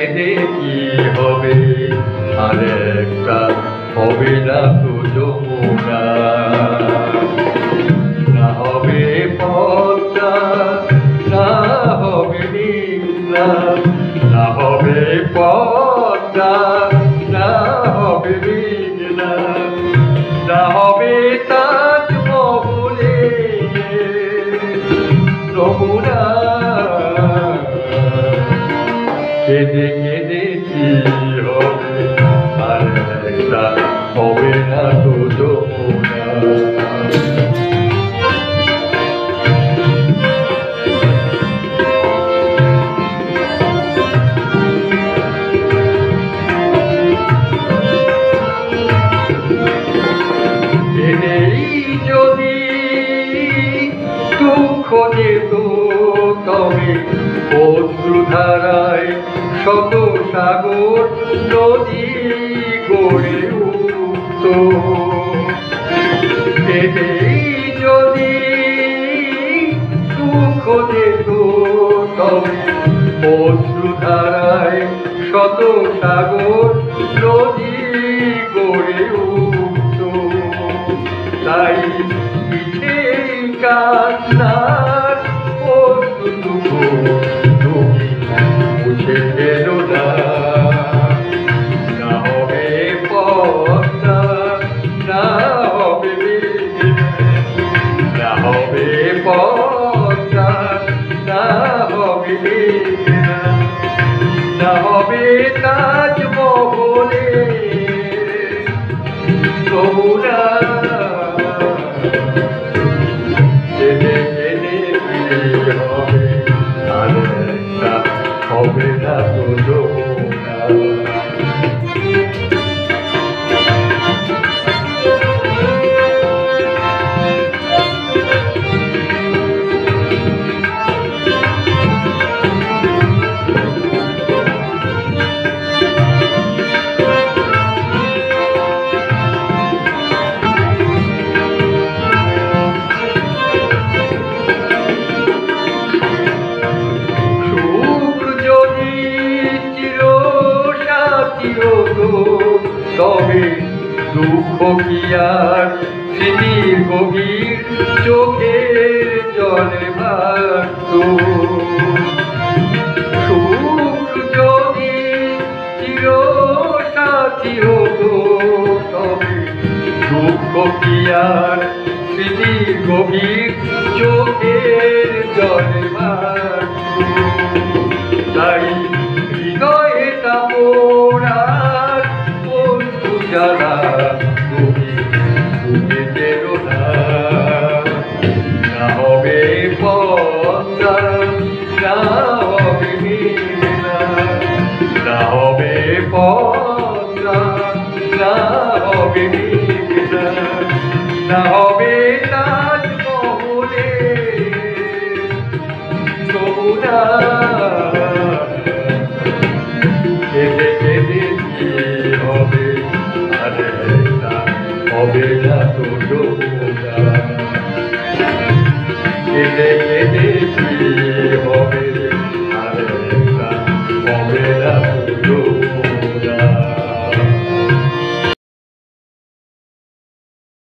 কেঁদে কি হবে, আর একটা হবে না তো যমুনা। না হবে পদ্মা, না হবে নীলা, না হবে পদ্মা, না হবে নীলা, না হবে তাজমহলে যমুনা। কেঁদে কেঁদে কি হবে, আর একটা হবে না তো যমুনা। যদি দুঃখ যেত তবে অশ্রুধারায় শত সাগর নদী গড়ে উঠত। যদি দুঃখ যেত তবে অশ্রুধারায় শত সাগর নদী গড়ে উঠত। তাই পিঠে কান্নার অশ্রুটুকু তুমি মুছে গেল না। না হবে পদ্মা, না হবে নীলা, না হবে পদ্মা, না হবে নীলা, না হবে তাজমহলে যমুনা। কেঁদে কেঁদে কি হবে, আর একটা হবে না তো যমুনা। তবে দুঃখ কি আর স্মৃতির গভীর চোখের জলে ভাসত। সুখ যদি চির সাথী হতো তবে দুঃখ কি আর স্মৃতির গভীর চোখের জলে ভাসত। তাই হৃদয়টা পোড়ার জ্বালা তুমি বুঝে গেল না। না হবে পদ্মা, না হবে নীলা, না হবে পদ্মা, না হবে নীলা, না